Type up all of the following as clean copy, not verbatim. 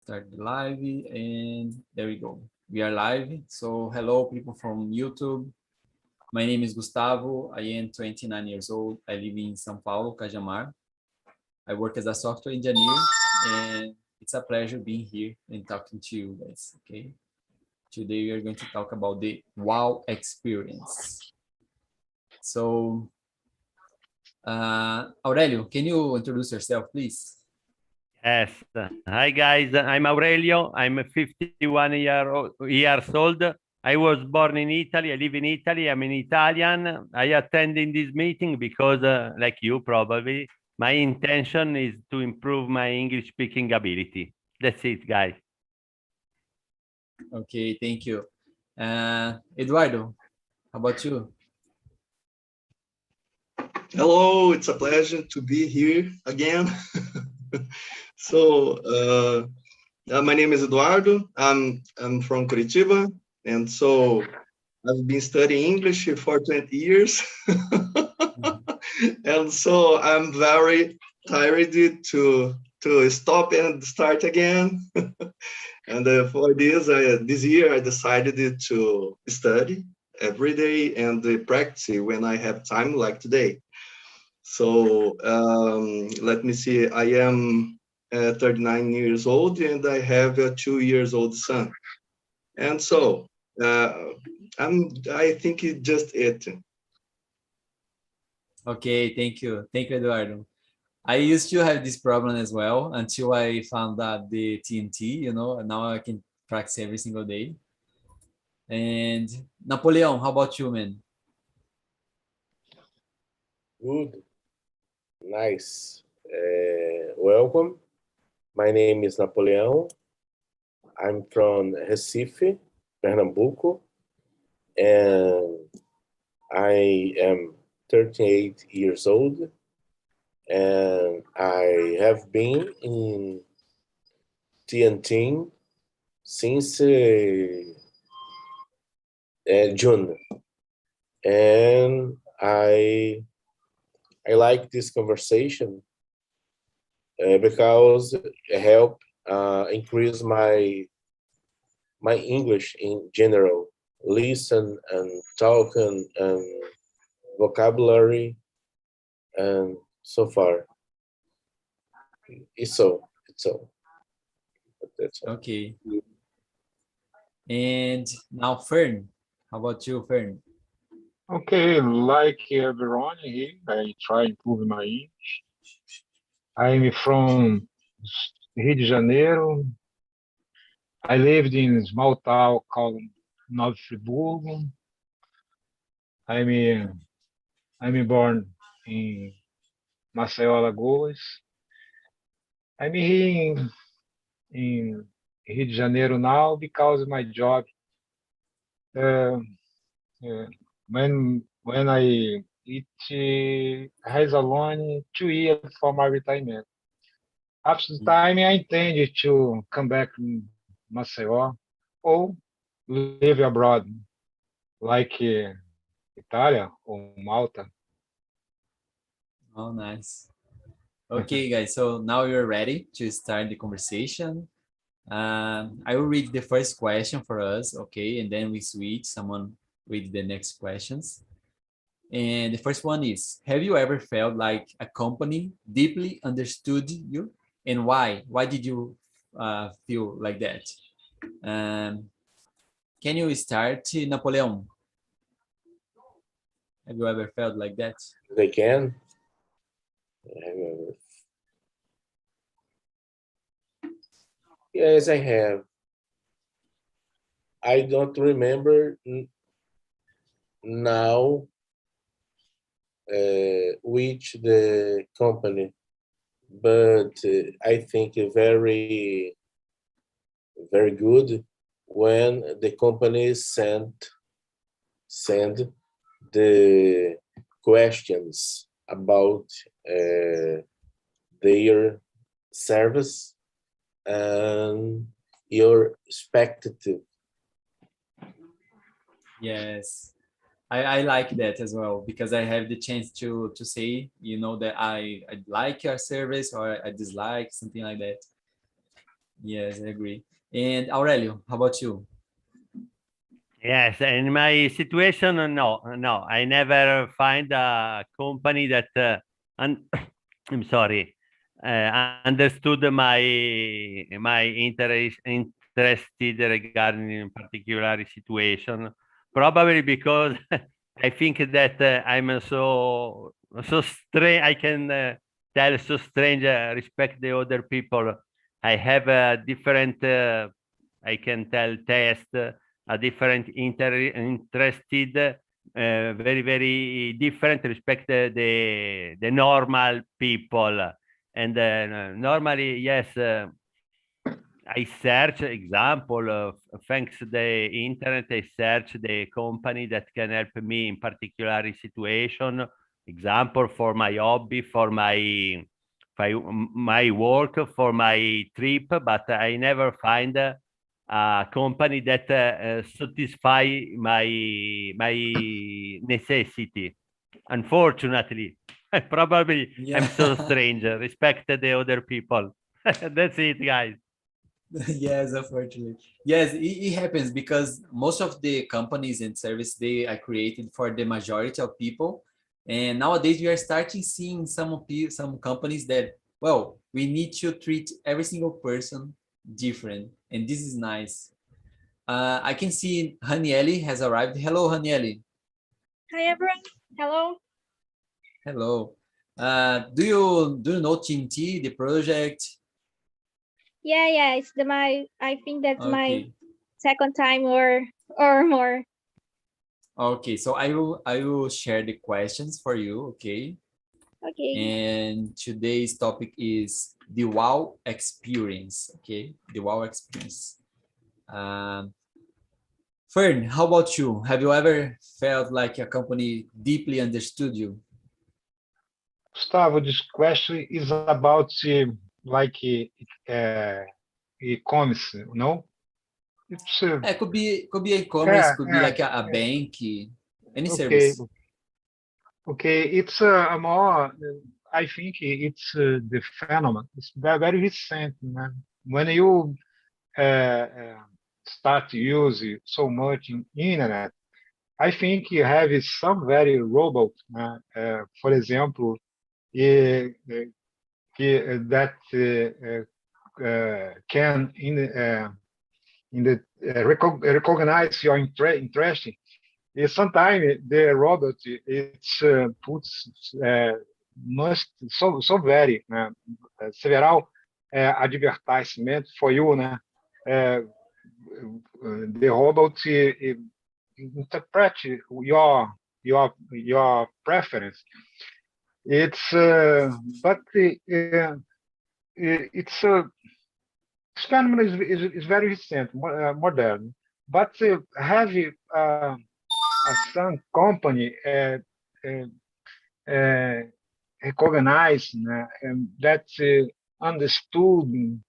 Start the live and there we go. We are live. So hello people from YouTube. My name is Gustavo. I am 29 years old. I live in São Paulo, Cajamar. I work as a software engineer and it's a pleasure being here and talking to you guys, okay? Today we are going to talk about the wow experience. So, Aurelio, can you introduce yourself, please? Yes. Hi, guys. I'm Aurelio. I'm 51 years old. I was born in Italy. I live in Italy. I'm an Italian. I attended this meeting because, like you probably, my intention is to improve my English speaking ability. That's it, guys. Okay, thank you. Eduardo, how about you? Hello, it's a pleasure to be here again. So, my name is Eduardo. I'm from Curitiba, and so I've been studying English for 20 years. And so I'm very tired to stop and start again. And for this year, I decided to study every day and practice when I have time, like today. So let me see. I am 39 years old and I have a 2 years old son. And so I think it's just it. Okay, thank you. Thank you, Eduardo. I used to have this problem as well until I found out the TNT, and now I can practice every single day. And Napoleon, how about you, man? Good, nice. Welcome. My name is Napoleão. I'm from Recife, Pernambuco, and I am 38 years old, and I have been in TNT since June, and I like this conversation because it help increase my English in general, listen and talk and vocabulary, and so far it's so. That's all. Okay. And now Fern, how about you, Fern? Okay, like everyone here, I try to improve my English. I'm from Rio de Janeiro. I lived in a small town called Nova Friburgo. I'm born in Maceió, Alagoas. I'm here in Rio de Janeiro now because of my job. When it has alone 2 years for my retirement. After the time, I intend to come back to Maceió or live abroad, like Italy or Malta. Oh, nice. Okay, guys, so now you're ready to start the conversation. I will read the first question for us, okay, and then we switch. Someone read the next questions. And the first one is, have you ever felt like a company deeply understood you? And why? Why did you feel like that? Can you start, Napoleon? Have you ever felt like that? They can. Yes, I have. I don't remember now which the company, but I think very, very good when the company send the questions about their service and your expectative. Yes, I like that as well because I have the chance to say, that I like your service or I dislike something like that. Yes, I agree. And Aurelio, how about you? Yes, in my situation, no, I never find a company that I'm sorry, understood my interested regarding in particular situation. Probably because I think that I'm so strange. I can tell so strange. Respect the other people. I have a different. I can tell test a different interested, very different respect the normal people. And normally, yes, I search example thanks to the internet. I search the company that can help me in particular situation. Example for my hobby, for my work, for my trip, but I never find a company that satisfy my necessity. Unfortunately, probably Yeah. I'm so strange. Respect the other people. That's it, guys. Yes, unfortunately. Yes, it happens because most of the companies and service they are created for the majority of people. And nowadays we are starting seeing some companies that, well, we need to treat every single person different. And this is nice. I can see Hanieli has arrived. Hello, Hanieli. Hi everyone. Hello. Hello. Do you know TNT, the project? Yeah. It's I think that's my Okay. second time or more. Okay, so I will share the questions for you, okay? Okay. And today's topic is the wow experience, okay? The wow experience. Um, Fern, how about you? Have you ever felt like a company deeply understood you? Gustavo, this question is about like e-commerce, no? It's Could be e-commerce, yeah, could be yeah, like a yeah. bank, any Okay, service. okay. It's a more. I think it's the phenomenon. It's very recent, man. When you start to use it so much in internet, I think you have some very robot. For example, that can in the recognize your interest. Sometimes the robot it's puts must so very several advertisement for you, né? The robot interpret your preference. It's but it's this phenomenon is very recent, modern, but have some company uh, recognized that understood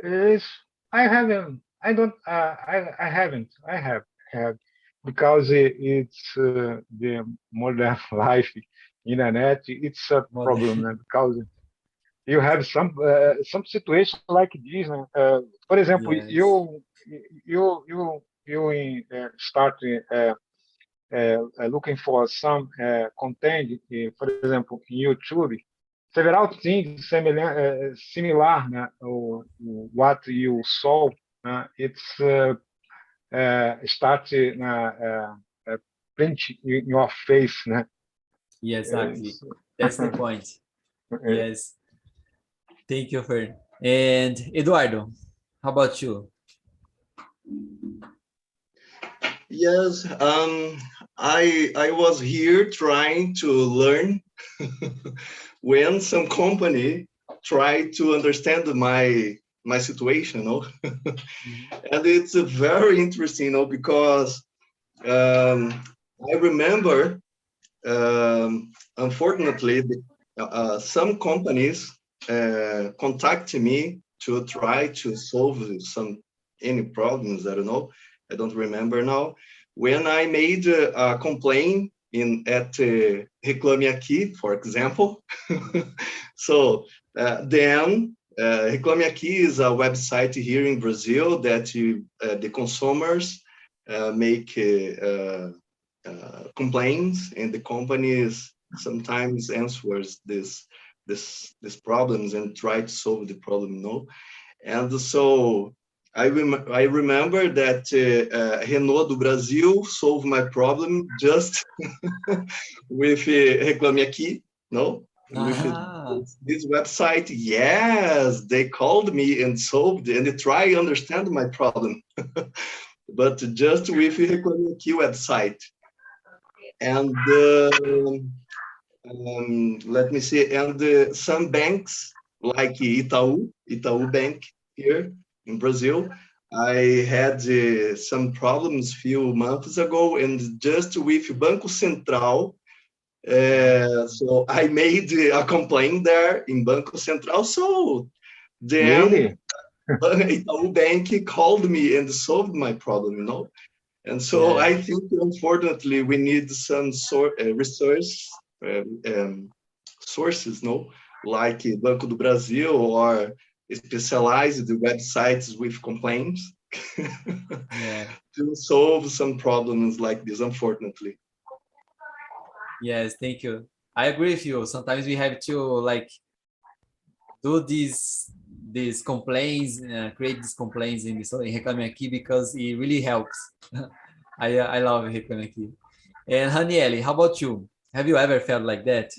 is I haven't I don't I haven't I have because it's the modern life internet it's a problem because you have some situation like this. For example, Yes. you start looking for some content, for example, in YouTube, several things similar, né, what you saw, it's start print in your face, né? Yeah, exactly. That's the point. Yes. Thank you, Fern. And Eduardo, how about you? Yes, I was here trying to learn when some company tried to understand my situation, no? And it's very interesting, because I remember, unfortunately, some companies contact me to try to solve any problems. I don't know. I don't remember now. When I made a complaint at Reclame Aqui, for example, so then Reclame Aqui is a website here in Brazil that the consumers make complaints, and the companies sometimes answers this problems and try to solve the problem. No, and so I remember that Renault do Brasil solved my problem just with Reclame Aqui. No. With this website, yes, they called me and solved and they try to understand my problem, but just with Reclame Aqui website. And let me see, and some banks like Itaú Bank here in Brazil, I had some problems few months ago, and just with Banco Central. So I made a complaint there in Banco Central. So then Itaú Bank called me and solved my problem, you know. And so I think, unfortunately, we need some sources, no, like Banco do Brasil or specialized websites with complaints to solve some problems like this, unfortunately. Yes, thank you. I agree with you. Sometimes we have to like do these complaints, create these complaints in Reclame Aqui because it really helps. I love Reclame Aqui. And Haniele, how about you? Have you ever felt like that?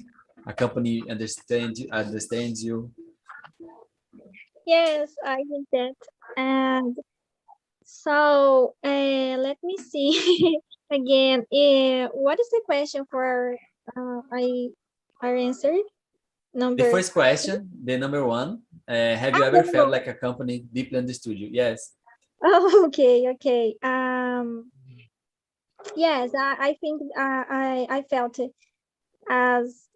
A company understands you? Yes, I think that. And so let me see again. What is the question for I answered? The first question, the number one, have you ever felt like a company deeply understood you? Yes. Oh, okay. Yes, I think I felt it as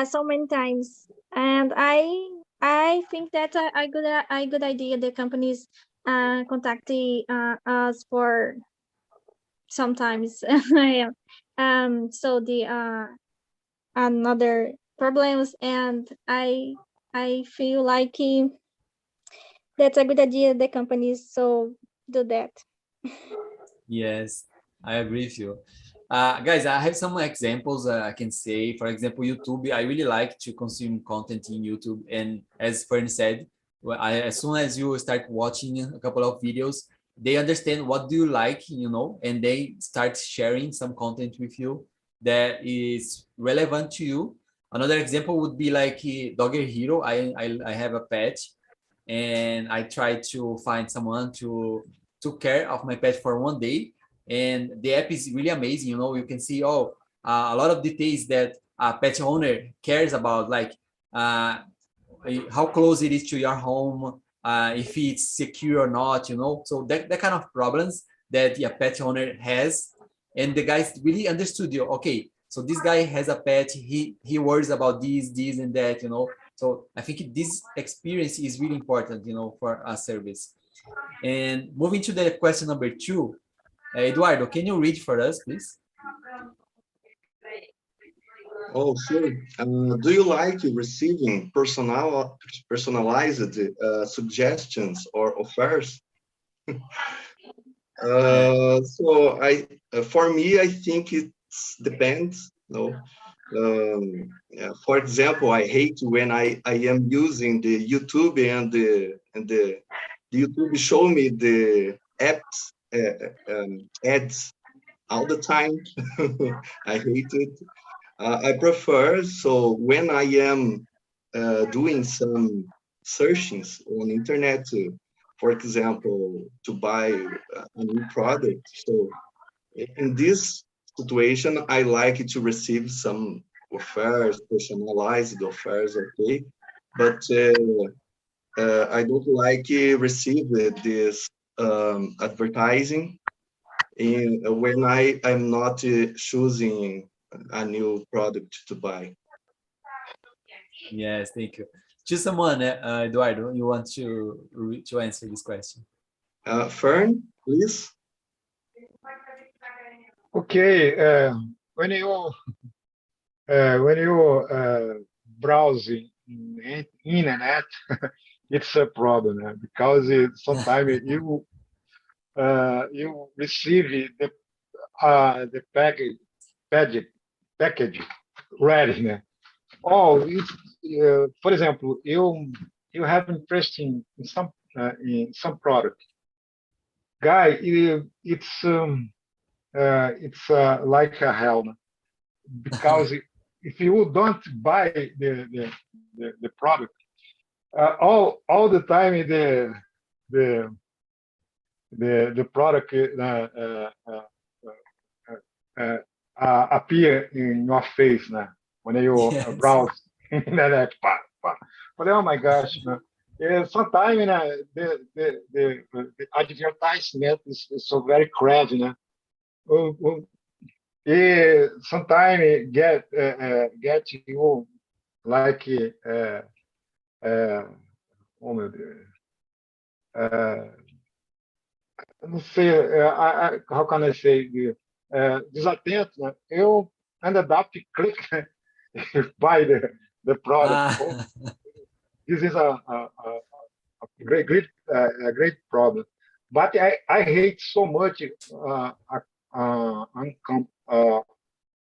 so many times, and I think that's a good idea. The companies contacting us for sometimes so the another problems, and I feel like that's a good idea. The companies so do that. Yes, I agree with you. Guys, I have some examples I can say. For example, YouTube. I really like to consume content in YouTube. And as Fern said, as soon as you start watching a couple of videos, they understand what do you like, you know, and they start sharing some content with you that is relevant to you. Another example would be like Dogger Hero. I have a pet, and I try to find someone to took care of my pet for one day, and the app is really amazing. You know, you can see a lot of details that a pet owner cares about, like how close it is to your home, if it's secure or not, you know. So that kind of problems that the pet owner has, and the guys really understood you. Okay, so this guy has a pet, he worries about this and that, you know. So I think this experience is really important, you know, for a service. And moving to the question number 2, Eduardo, can you read for us, please? Oh, sure. Do you like receiving personalized suggestions or offers? So for me, I think it depends. No. For example, I hate when I am using the YouTube and the YouTube show me the apps ads all the time. I hate it. I prefer, so when I am doing some searchings on internet, for example, to buy a new product. So in this situation, I like to receive some offers, personalized offers, okay? But I don't like receive this advertising when I'm not choosing a new product to buy. Yes, thank you. Choose someone, Eduardo, you want to answer this question. Fern, please. Okay, when you browsing in internet, it's a problem because sometimes you receive the package ready, né? Oh, for example, you have interest in some product. Guy, it's like a hell, né? Because if you don't buy the product, all the time the product appear in your face, né? When you Yes. browse internet, but oh my gosh, né? Sometimes the advertisement is so very crazy, né? Sometimes get you like oh meu Deus, não sei, how can I say, desatento, né? Eu ended up click buy the product. Oh, this is a great problem, but I hate so much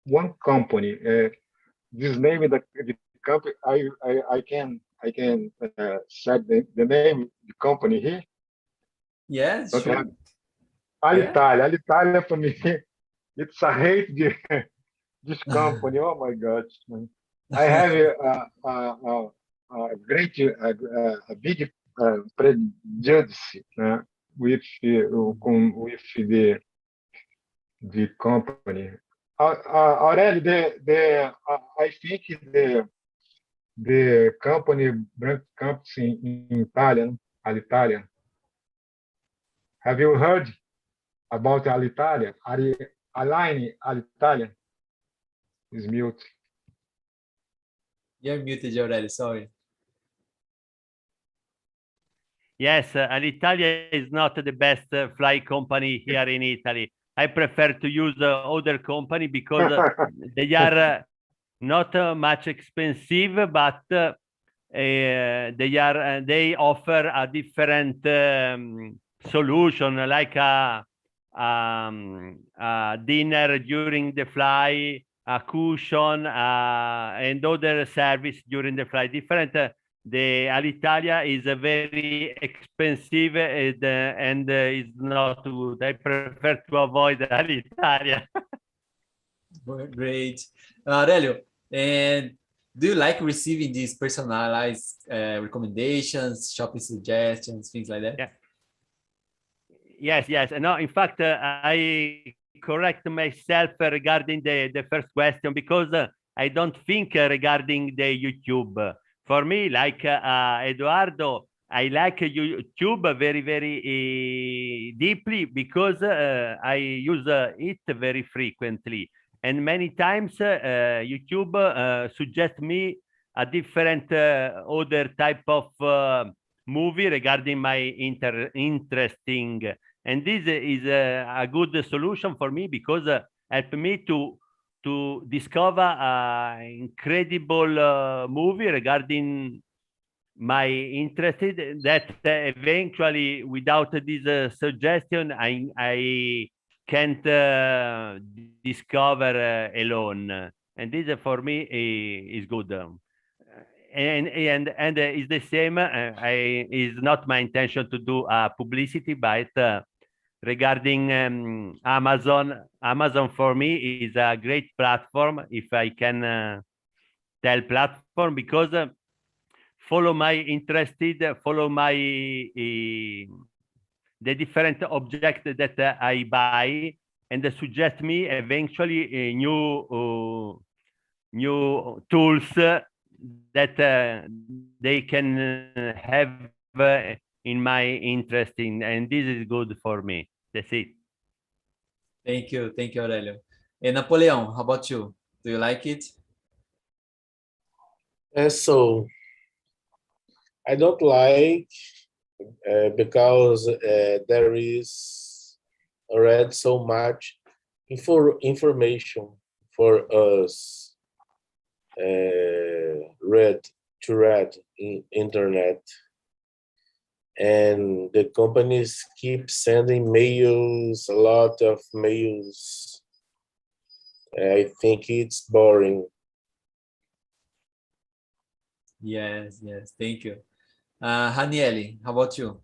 one company. This name of the company, I can set the name of the company here. Yeah, Don't sure. have Yeah. Alitalia for me, it's a hate this company. Oh my God! I have a big prejudice with the company. Aurelio, I think the company brand company in Italian, Alitalia. Have you heard about Alitalia? Align Alitalia is mute. You're muted already, sorry. Yes, Alitalia is not the best flight company here in Italy. I prefer to use other company because they are not much expensive, but they offer a different solution, like a dinner during the flight, a cushion, and other service during the flight. Different. The Alitalia is very expensive and is not good. I prefer to avoid Alitalia. Great. Aurelio, and do you like receiving these personalized recommendations, shopping suggestions, things like that? Yeah. Yes. No, in fact, I correct myself regarding the first question because I don't think regarding the YouTube. For me, like Eduardo, I like YouTube very, very deeply because I use it very frequently. And many times YouTube suggests me a different other type of movie regarding my interesting. And this is a good solution for me because help me to discover an incredible movie regarding my interest that eventually without this suggestion I can't discover alone, and this for me is good. And is the same. Is not my intention to do publicity, but regarding Amazon for me is a great platform, if I can tell platform, because follow my interested, follow my the different objects that I buy, and suggest me eventually new tools that they can have in my interest in, and this is good for me. That's it. Thank you, Aurelio. And Napoleon, how about you? Do you like it? So I don't like because there is already so much information for us read in internet. and the companies keep sending mails, a lot of mails. I think it's boring. Yes, yes, thank you. Haniele, how about you?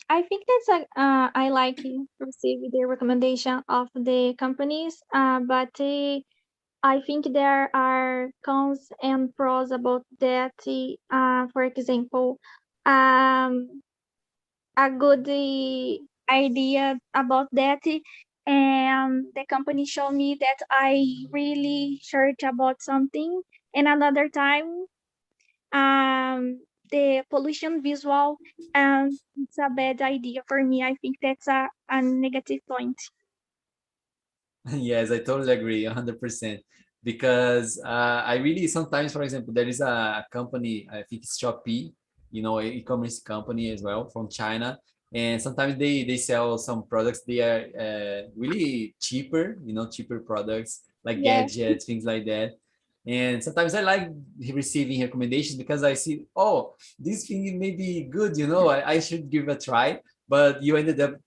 I think that's I like to receive the recommendation of the companies, but I think there are cons and pros about that. For example, a good idea about that, and the company show me that I really search about something, and another time, the pollution visual, and it's a bad idea for me. I think that's a negative point. Yes, I totally agree, 100%. Because I really sometimes, for example, there is a company, I think it's Shopee, e-commerce company as well from China. And sometimes they sell some products, they are really cheaper, cheaper products like Yeah. gadgets, things like that. And sometimes I like receiving recommendations because I see, oh, this thing may be good, I should give a try. But you ended up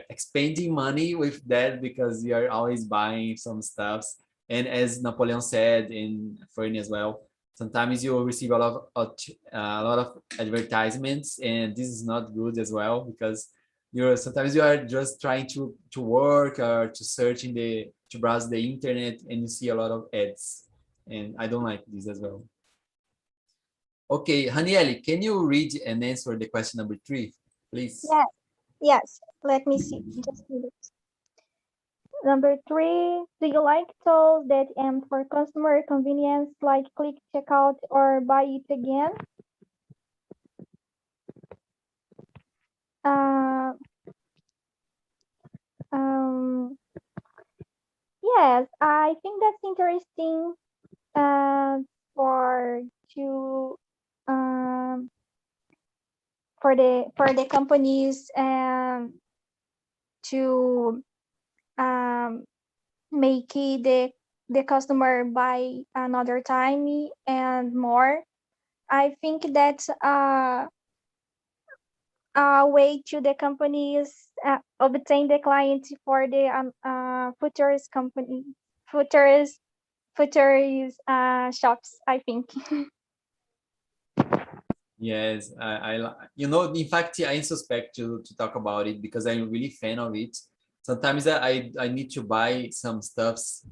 expending money with that because you are always buying some stuffs. And as Napoleon said, in Fernie as well, sometimes you will receive a lot of advertisements, and this is not good as well because sometimes you are just trying to work or to search to browse the internet, and you see a lot of ads, and I don't like this as well. Okay, Haniele, can you read and answer the question number 3, please? Yeah. Yes. Let me see. Just a minute. Number 3, do you like tools that aim for customer convenience, like click checkout or buy it again? Uh, yes, I think that's interesting. For to for the companies to make the customer buy another time and more. I think that's a way to the companies obtain the client for the futures company futures shops, I think. Yes, in fact, I suspect to talk about it because I'm really fan of it. Sometimes I need to buy some stuffs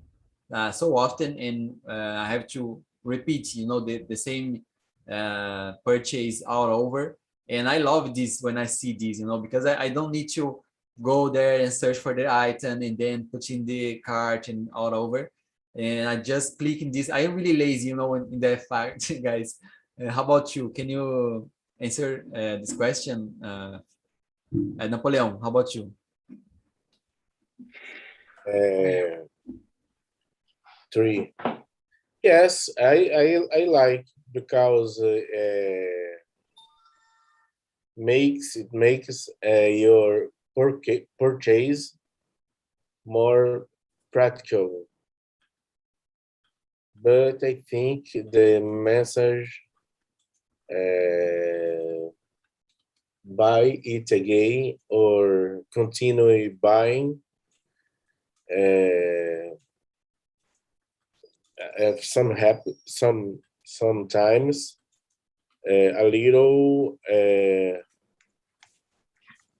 so often, and I have to repeat, the same purchase all over. And I love this when I see this, because I don't need to go there and search for the item and then put in the cart and all over. And I just click in this. I am really lazy, in that fact, guys. How about you? Can you answer this question? Napoleon, how about you? 3. Yes, I like because it makes your purchase more practical. But I think the message buy it again or continue buying sometimes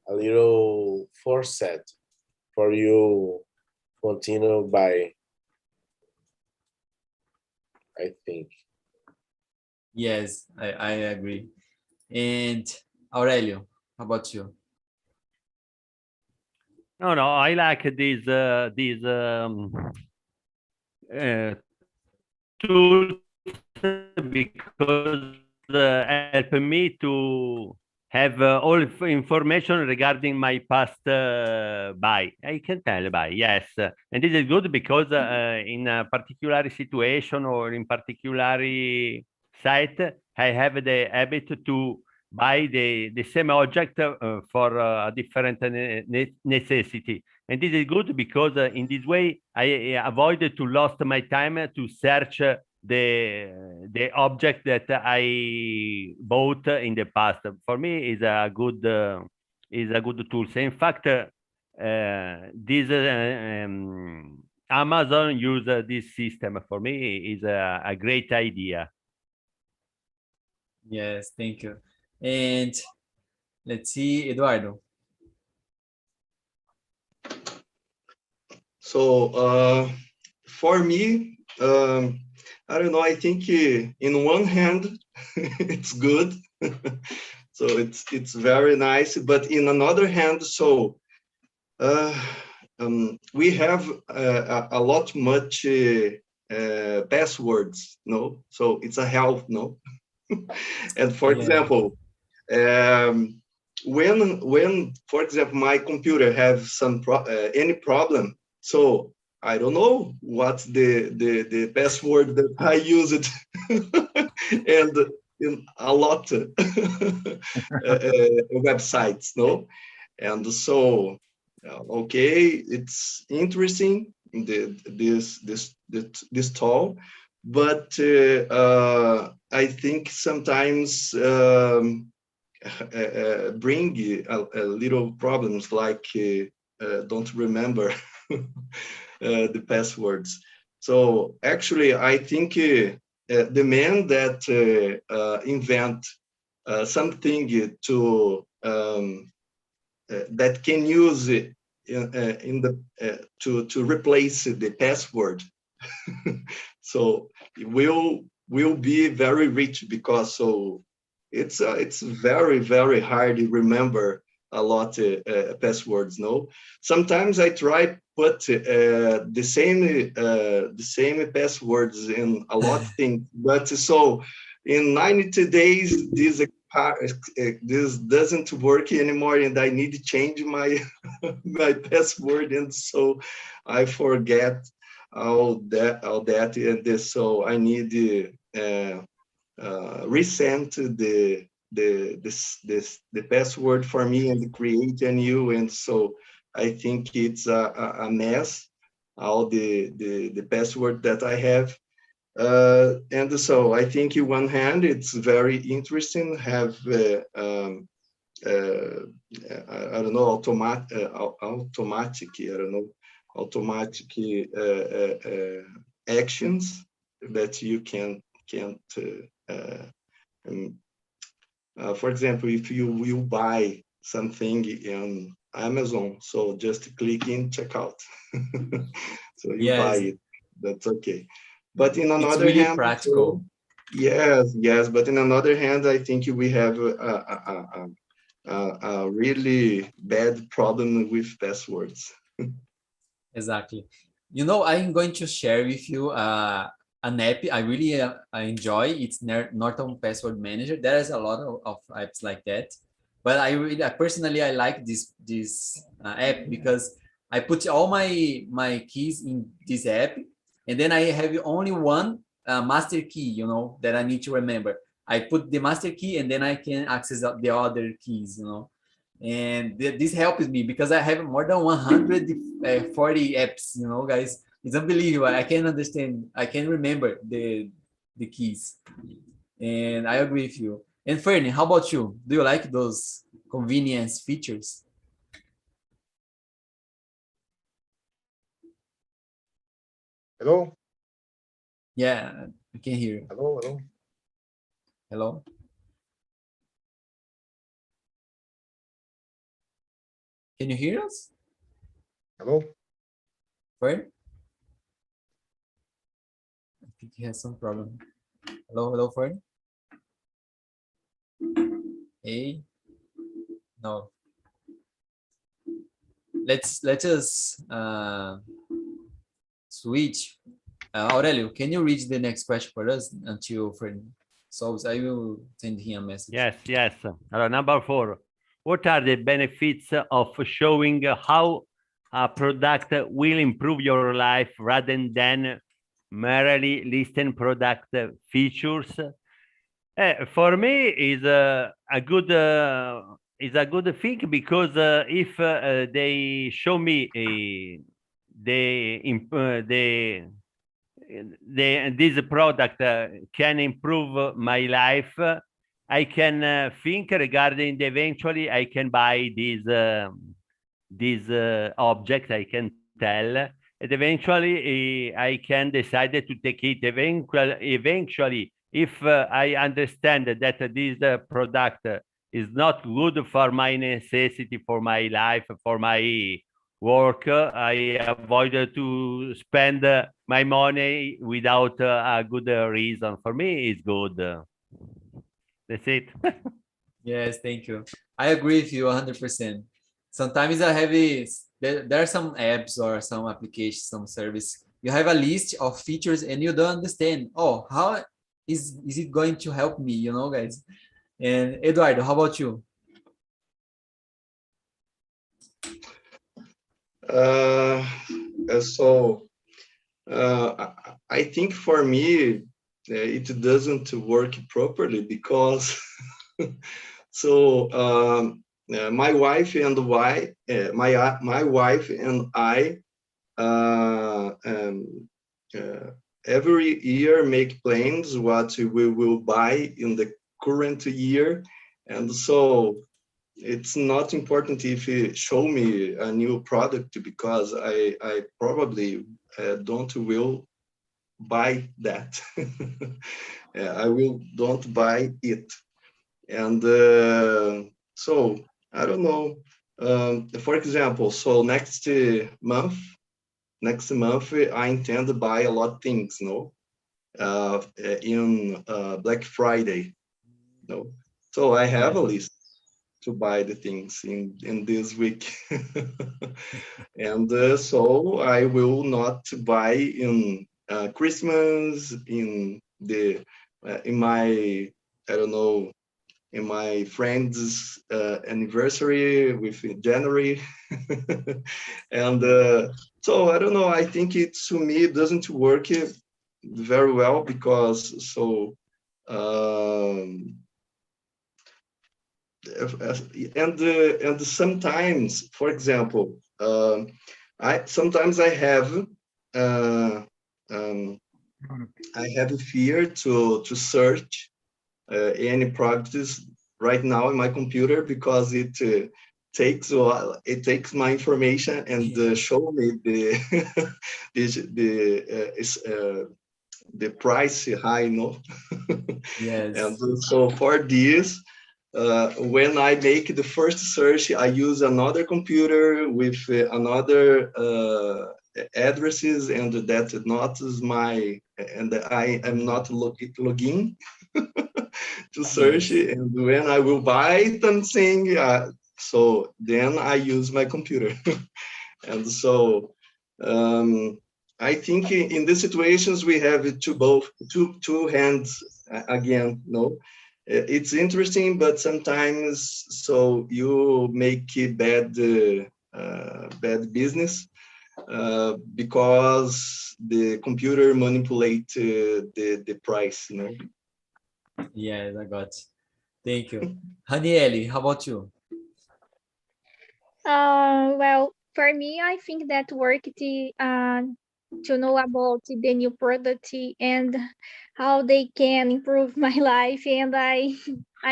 a little forced for you continue buying, I think. Yes, I agree. And Aurelio, how about you? No, I like these tools because help me to have all information regarding my past buy. I can tell buy, yes. And this is good because in a particular situation or in particular site, I have the habit to buy the same object for a different necessity. And this is good because in this way, I avoid to lost my time to search the object that I bought in the past. For me, is a good tool. So in fact, this Amazon use this system. For me, is a great idea. Yes, thank you. And let's see, Eduardo. So for me, I don't know, I think in one hand, it's good. So it's very nice, but in another hand, so we have a lot much passwords, no? So it's a help, no? And for example, when for example my computer have some any problem, so I don't know what's the password that I used, and in a lot websites, no? And so okay, it's interesting, this tool, but I think sometimes bring a little problems, like don't remember the passwords. So actually, I think the man that invent something to that can use it in the to replace the password. So it will be very rich, because so it's very hard to remember a lot passwords, no? Sometimes I try put the same passwords in a lot of things, but so in 90 days this doesn't work anymore, and I need to change my my password, and so I forget all that, and this, so I need to resend the password for me and create a new, and so I think it's a mess, all the password that I have. And so I think in one hand it's very interesting, have I don't know, automatic actions that you can't for example, if you will buy something in Amazon, so just click in checkout. So you buy it, that's okay. But in another it's really hand, practical. Yes, but in another hand, I think we have a really bad problem with passwords. Exactly. You know, I'm going to share with you an app I really I enjoy. It's Norton Password Manager. There is a lot of apps like that, but I personally I like this app because I put all my keys in this app, and then I have only one master key, you know, that I need to remember. I put the master key, and then I can access the other keys, you know. And this helps me because I have more than 140 apps, you know, guys. It's unbelievable. I can't understand. I can't remember the keys. And I agree with you. And Fernie, how about you? Do you like those convenience features? Hello? Yeah, I can hear you. Hello, hello. Hello? Can you hear us? Hello? Fern? I think he has some problem. Hello, Fern? Hey? No. Let's us switch. Aurelio, can you read the next question for us until Fern solves? I will send him a message. Yes. Number 4. What are the benefits of showing how a product will improve your life rather than merely listing product features? For me, is a good thing, because if they show me the this product can improve my life, I can think regarding eventually I can buy this object, I can tell, and eventually I can decide to take it. Eventually, if I understand that this product is not good for my necessity, for my life, for my work, I avoid to spend my money without a good reason. For me, it's good. That's it. Yes, thank you. I agree with you 100%. Sometimes I have there are some apps or some applications, some service. You have a list of features and you don't understand. Oh, how is it going to help me? You know, guys. And Eduardo, how about you? I think for me, it doesn't work properly because my wife and my wife and I every year make plans what we will buy in the current year, and so it's not important if you show me a new product because I probably don't will buy that. I will don't buy it. And so I don't know. For example, so next month I intend to buy a lot of things, no, in Black Friday, no. So I have a list to buy the things in this week, and so I will not buy in Christmas, in my, I don't know, in my friend's anniversary with January. And so I don't know, I think it to me it doesn't work very well because and sometimes, for example, sometimes I have a fear to search any products right now in my computer because it takes my information and show me the price high, no. Yes. And so for this, when I make the first search, I use another computer with another addresses, and that not is my, and I am not login to search. Yes. And when I will buy something, so then I use my computer. And so I think in these situations we have two hands again, no. It's interesting, but sometimes so you make bad business because the computer manipulate the price, you know. Yes, I got you. Thank you. Haniele, how about you? Well, for me, I think that to know about the new product and how they can improve my life, and I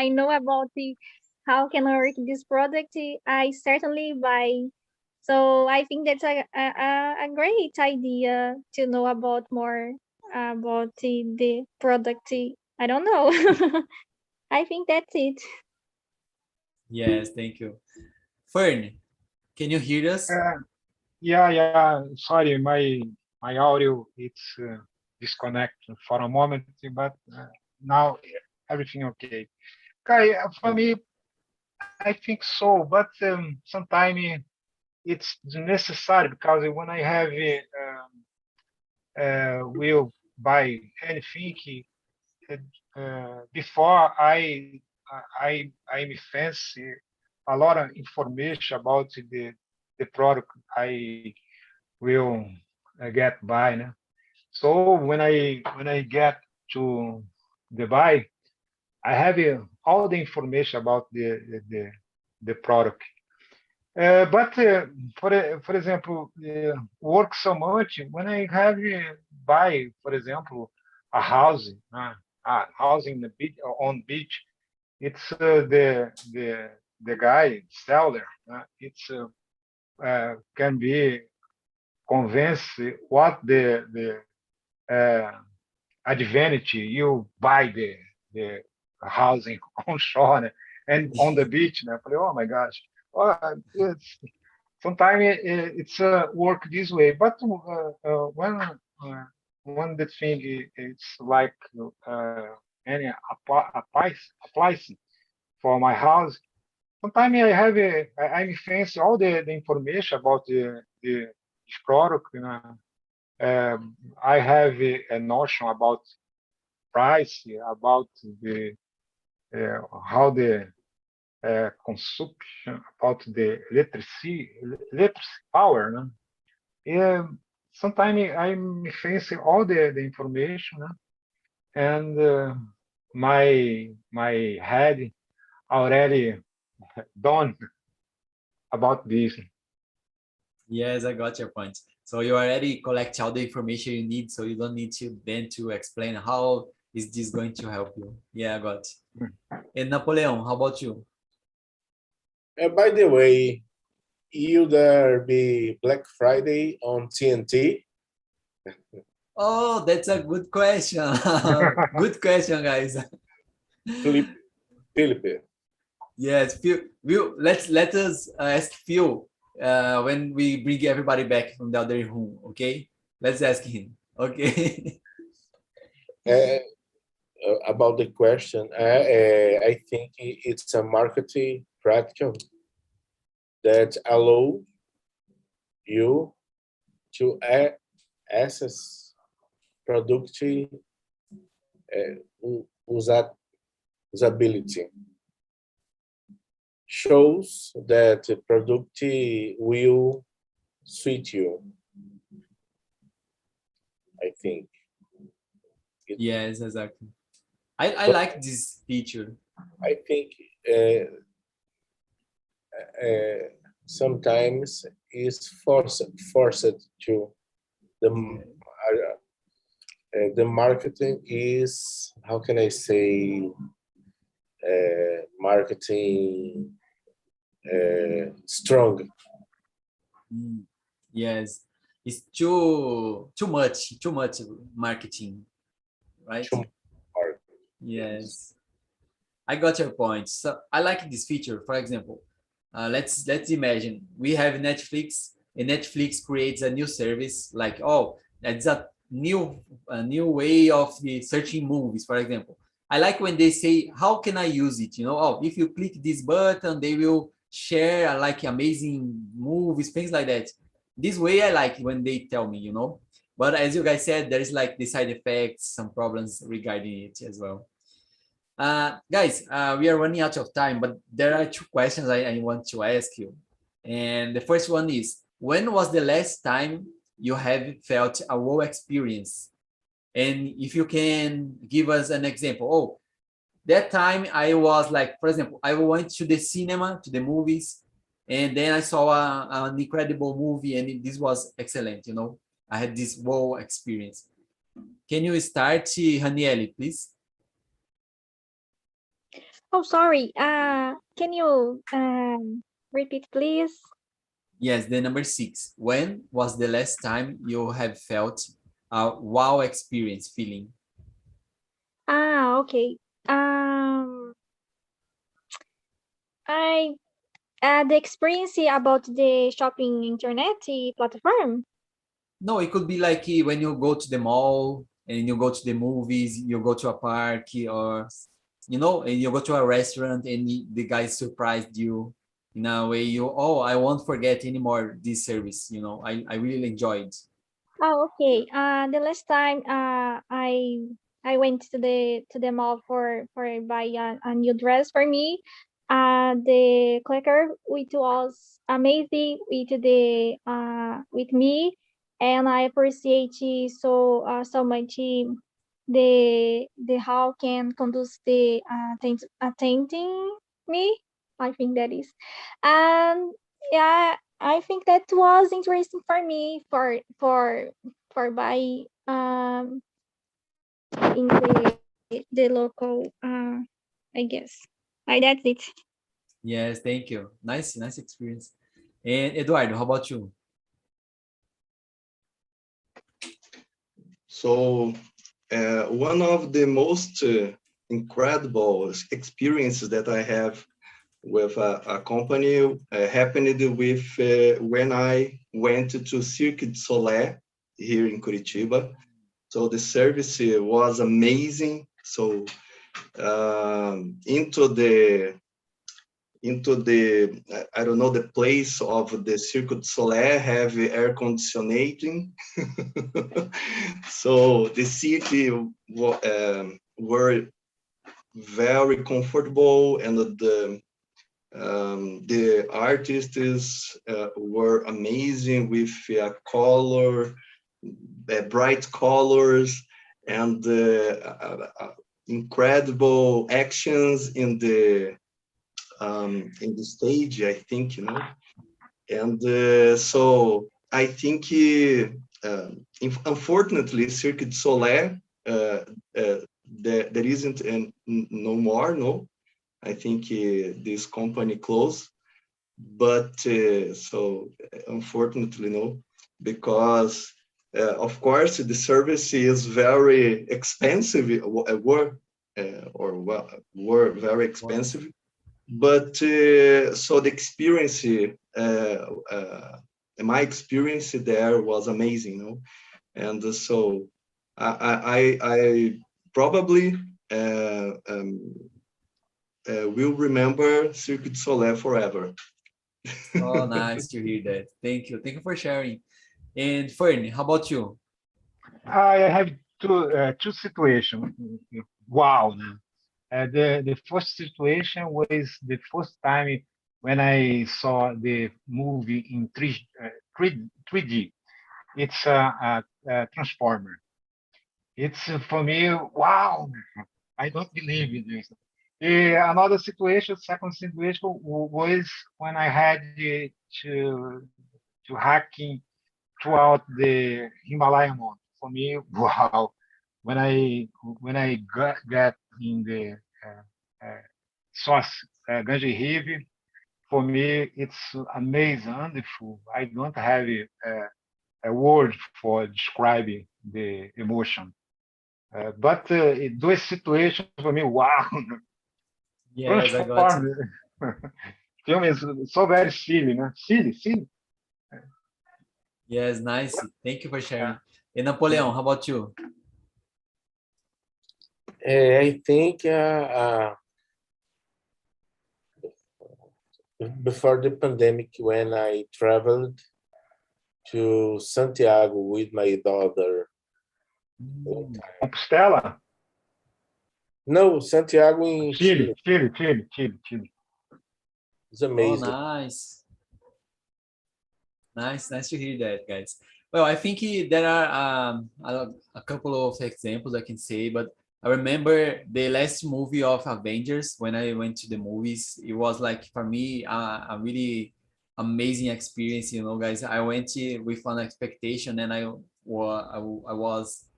know about how can I work this product, I certainly buy. So I think that's a great idea to know about more about the product. I don't know. I think that's it. Yes, thank you. Fern, can you hear us? Yeah. Sorry, my audio it's disconnected for a moment, but now everything okay. Okay, for me, I think so, but sometimes it's necessary because when I have will buy anything before I'm fancy a lot of information about the product I will get by. No? So when I get to the buy, I have all the information about the product, But for example, work so much when I have buy, for example, a house, house in the beach on beach. It's the guy seller. It's can be convinced what the advantage you buy the housing on shore and on the beach. I falei, oh my gosh. Well, it's sometimes it's work this way, but when the thing it's like any applies for my house. Sometimes I have I'm fancy all the information about the this product. I have a notion about price, about the how the consumption, about the electric power. No? Sometimes I'm fancy all the information, no? And my head already done about this. Yes, I got your point. So you already collect all the information you need, so you don't need to then to explain how is this going to help you. Yeah, I got. And Napoleon, how about you? By the way, will there be Black Friday on TNT? Oh, that's a good question. Good question, guys. Felipe. Yes, Phil. Let us ask Phil when we bring everybody back from the other room. Okay, let's ask him. Okay. About the question, I think it's a marketing practical that allow you to access product usability. Shows that the product will suit you, I think. Yes, exactly. I like this feature. I think sometimes it's forced to the marketing is, how can I say, marketing strong. Yes, it's too much marketing, right? Too hard. Yes, I got your point. So I like this feature. For example, let's imagine we have Netflix, and Netflix creates a new service like, oh, that's a new way of searching movies. For example, I like when they say, how can I use it? Oh, if you click this button, they will share like amazing movies, things like that. This way I like when they tell me. But as you guys said, there is like the side effects, some problems regarding it as well. Guys, we are running out of time, but there are two questions I want to ask you. And the first one is, when was the last time you have felt a wow experience? And if you can give us an example. Oh, that time I was like, for example, I went to the cinema, to the movies, and then I saw an incredible movie, and this was excellent. I had this wow experience. Can you start, Haniele, please? Oh, sorry. Can you repeat, please? Yes, the number 6. When was the last time you have felt a wow experience feeling? Okay. I the experience about the shopping internet platform. No, it could be like when you go to the mall and you go to the movies, you go to a park, or and you go to a restaurant and the guy surprised you in a way I won't forget anymore this service. I really enjoyed. Oh, okay. The last time I went to the mall for buy a new dress for me. The clicker it was amazing with me, and I appreciate so much the how can conduce the attending me. I think that is, and yeah, I think that was interesting for me for buy in the local I guess. That's it. Yes, thank you. Nice experience. And Eduardo, how about you? So one of the most incredible experiences that I have with a company happened with when I went to Cirque du Soleil here in Curitiba. So the service was amazing. So into the I don't know, the place of the Cirque du Soleil have air conditioning. So the city were very comfortable, and the artists were amazing with bright colors, and incredible actions in the stage, I think, and so I think unfortunately Cirque du Soleil there isn't no more, no. I think this company closed, but so unfortunately no, because of course the service is very expensive, were very expensive, but so the experience, my experience there was amazing, and so I probably will remember Cirque du Soleil forever. Oh, nice to hear that. Thank you for sharing. And Fern, how about you? I have two situations. Wow. The first situation was the first time when I saw the movie in 3D. It's a Transformer. It's for me, wow. I don't believe in this. Another situation, second situation was when I had to hiking throughout the Himalayan mountain. For me, wow! When I got in the source Ganges River, for me it's amazing, wonderful. I don't have a word for describing the emotion. But those situations for me, wow! Yes, I got you. Transform. Film is so very silly, no? Silly. Yes, nice. Thank you for Yeah. sharing. And Napoleon, how about you? I think before the pandemic, when I traveled to Santiago with my daughter. Compostela? No, Santiago in Chile. Chile. It's Oh, amazing. nice. Nice to hear that, guys. Well, I think there are a couple of examples I can say, but I remember the last movie of Avengers when I went to the movies. It was like, for me, a really amazing experience, guys. I went with an expectation, and I was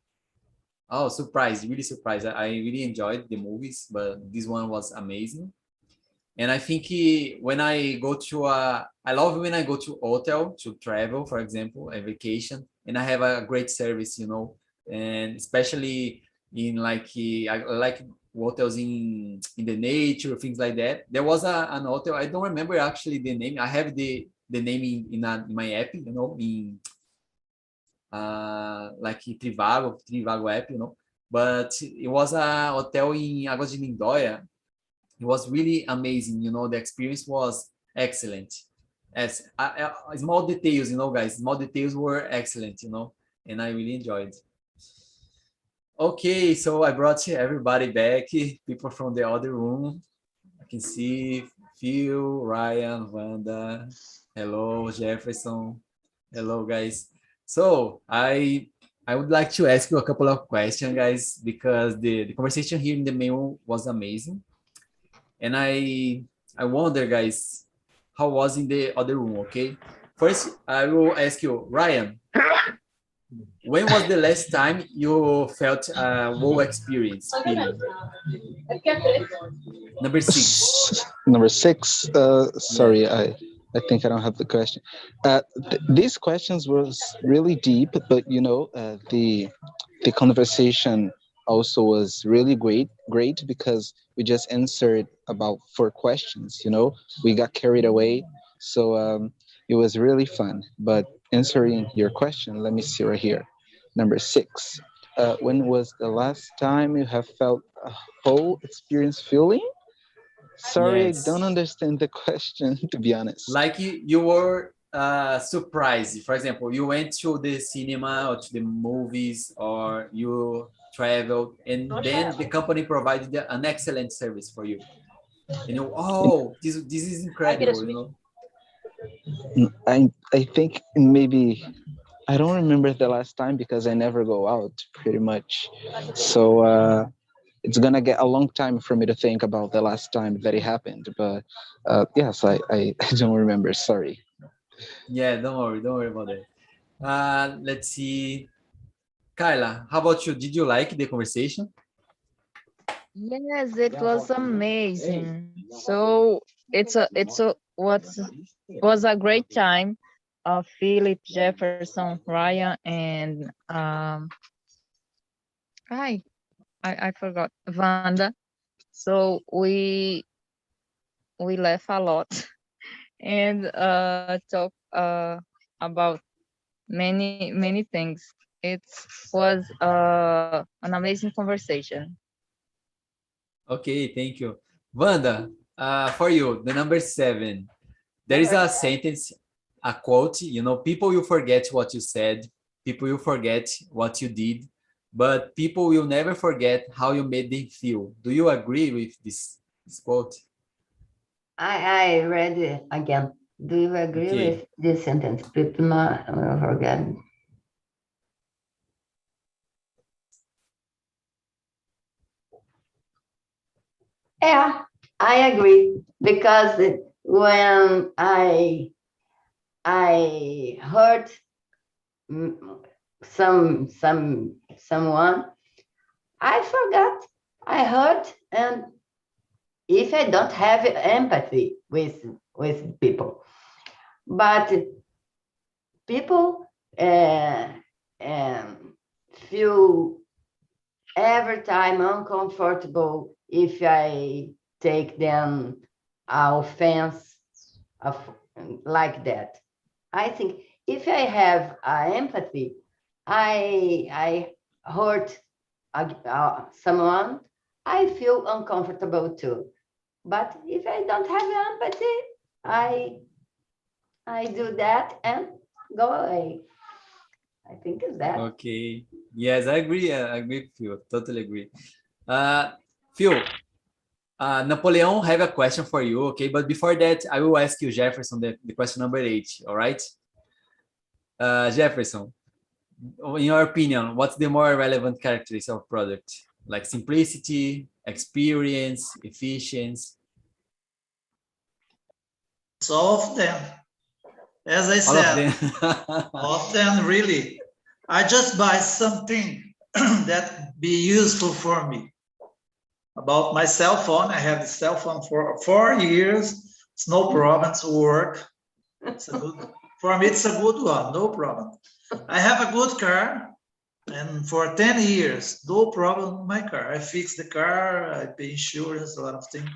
surprised, really surprised. I really enjoyed the movies, but this one was amazing. And I think when I go to I love when I go to hotel to travel, for example, a vacation, and I have a great service, and especially in like I like hotels in the nature, things like that. There was an hotel, I don't remember actually the name. I have the name in my app, in like Trivago app, but it was a hotel in Águas de Lindóia. It was really amazing, the experience was excellent. As small details, guys, small details were excellent, and I really enjoyed. Okay, so I brought everybody back, people from the other room. I can see Phil, Ryan, Wanda. Hello, Jefferson. Hello, guys. So I would like to ask you a couple of questions, guys, because the conversation here in the mail was amazing. And I wonder, guys, how was in the other room, okay? First, I will ask you, Ryan, when was the last time you felt a wow experience feeling? Number 6. Number 6. Sorry, I think I don't have the question. These questions was really deep, but you know, the conversation also was really great because we just answered about 4 questions. You know, we got carried away, so it was really fun. But answering your question, let me see right here. Number 6. When was the last time you have felt a whole experience feeling? Sorry, Yes. I don't understand the question, to be honest. Like you were surprised. For example, you went to the cinema or to the movies, or you traveled, and then the company provided an excellent service for you. You know, oh, this is incredible, you know. I think maybe I don't remember the last time because I never go out pretty much. So it's gonna get a long time for me to think about the last time that it happened. But yes, I don't remember. Sorry. Yeah, don't worry about that. Let's see. Carla, how about you? Did you like the conversation? Yes, it was amazing. So it's a was a great time. Philip, Jefferson, Ryan, and I forgot Vanda. So we laugh a lot and talk about many things. It was an amazing conversation. Okay, thank you. Wanda, for you, the number 7. There is a sentence, a quote, you know, people will forget what you said, people will forget what you did, but people will never forget how you made them feel. Do you agree with this quote? I read it again. Do you agree Okay. with this sentence? People not will forget. Yeah, I agree because when I hurt someone, I forgot I hurt, and if I don't have empathy with people, but people feel every time uncomfortable if I take them offense like that. I think if I have empathy, I hurt someone, I feel uncomfortable too. But if I don't have empathy, I do that and go away. I think it's that. Okay. Yes, I agree. I agree with you. Totally agree. Phil, Napoleon have a question for you, okay? But before that, I will ask you, Jefferson, the question number 8, all right? Jefferson, in your opinion, what's the more relevant characteristics of product? Like simplicity, experience, efficiency? So all of them. As I said, all of them really. I just buy something that be useful for me. About my cell phone, I have the cell phone for 4 years. It's no problem to work. It's a good, for me, it's a good one, no problem. I have a good car, and for 10 years, no problem with my car. I fix the car, I pay insurance, a lot of things.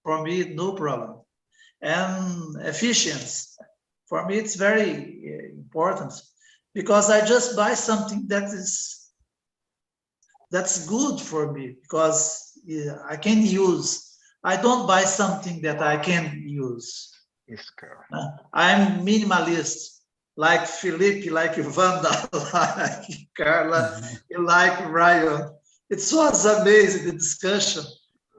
For me, no problem. And efficiency, for me, it's very important because I just buy something that's good for me because I can use. I don't buy something that I can use. I'm minimalist, like Felipe, like Vanda, like Carla, like Ryan. It was amazing, the discussion,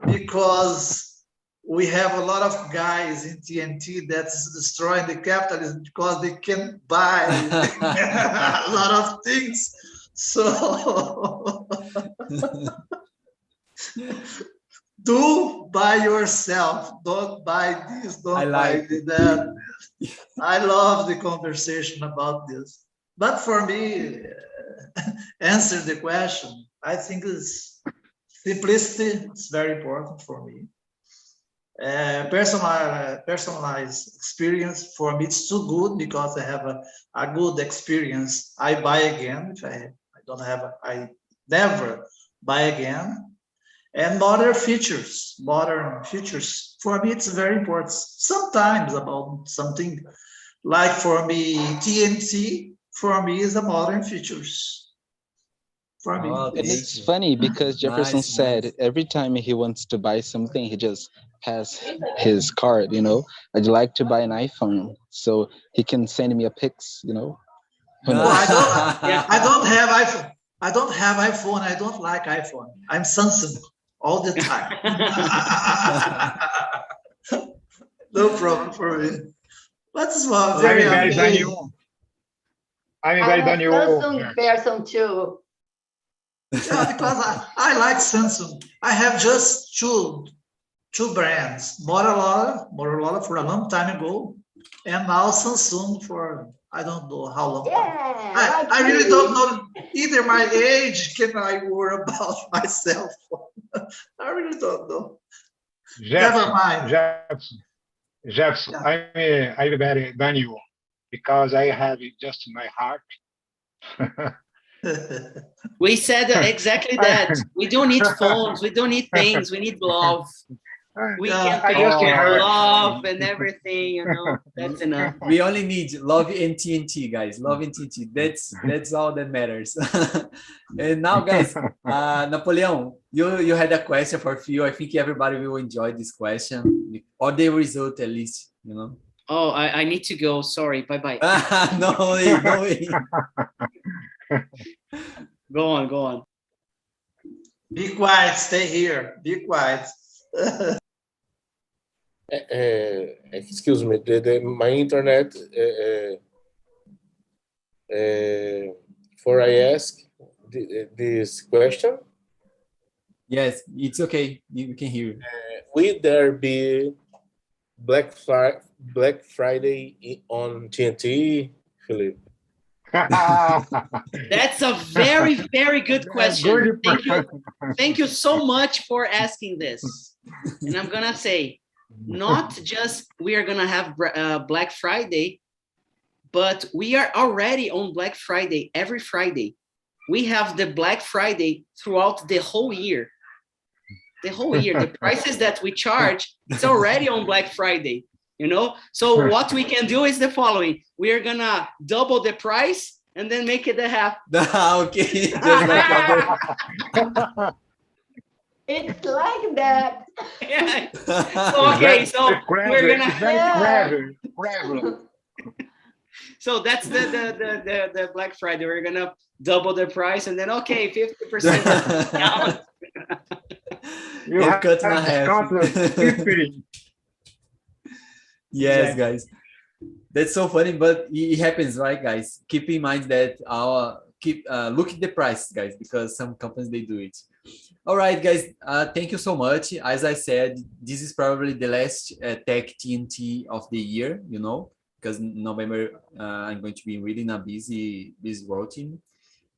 because we have a lot of guys in TNT that's destroying the capitalism because they can buy a lot of things. So do by yourself. Don't buy this, don't buy that. I love the conversation about this. But for me, answer the question, I think it's simplicity is very important for me. Personalized experience for me, it's too good because I have a good experience. I buy again. If I don't have, I never buy again. And modern features, for me, it's very important. Sometimes about something like for me, TNT, for me is a modern features. For me. And it's funny because Jefferson said every time he wants to buy something, he just has his card, you know. I'd like to buy an iPhone, so he can send me a pics, you know. Well, I don't have iPhone. I don't have iPhone. I don't like iPhone. I'm Samsung all the time. No problem for me. That's what very amazing. I'm a Samsung person too. Yeah, because I like Samsung. I have just two brands, Motorola for a long time ago, and now Samsung for I don't know how long. Yeah, I really don't know either my age. Can I worry about myself? I really don't know. Never mind. Jefferson, yeah. I'm better than you because I have it just in my heart. We said exactly that. We don't need phones. We don't need things. We need love. We can pay for love and everything, you know. That's enough. We only need love and TNT, guys. Love and TNT. That's all that matters. And now, guys, Napoleon, you had a question for Phil. I think everybody will enjoy this question, or the result at least, you know. Oh, I need to go. Sorry. Bye-bye. No way, no way. Go on. Be quiet, stay here. Be quiet. Excuse me, my internet for I ask this question. Yes, it's okay. You can hear you. Will there be Black Friday on TNT, Philip? That's a very, very good question. Thank you so much for asking this. And I'm gonna say, not just we are gonna have Black Friday, but we are already on Black Friday every Friday. We have the Black Friday throughout the whole year. The whole year, the prices that we charge, it's already on Black Friday. You know, so what we can do is the following: we are gonna double the price and then make it a half. Okay, just like other. It's like that. Yeah. Okay, so we're gonna. So that's the Black Friday. We're gonna double the price and then 50% down. You cut in half. Yes, exactly. Guys, that's so funny, but it happens, right, guys? Keep in mind that look at the price, guys, because some companies they do it. All right, guys, thank you so much. As I said, this is probably the last Tech TNT of the year, you know, because November I'm going to be really in a busy routine.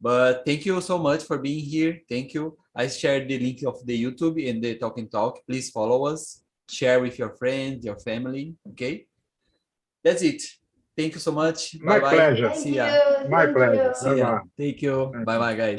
But thank you so much for being here. Thank you. I shared the link of the YouTube and the TALKNTALK. Please follow us. Share with your friends, your family. Okay, that's it. Thank you so much. My pleasure. See ya. My pleasure. See ya. Thank you. Bye bye, guys.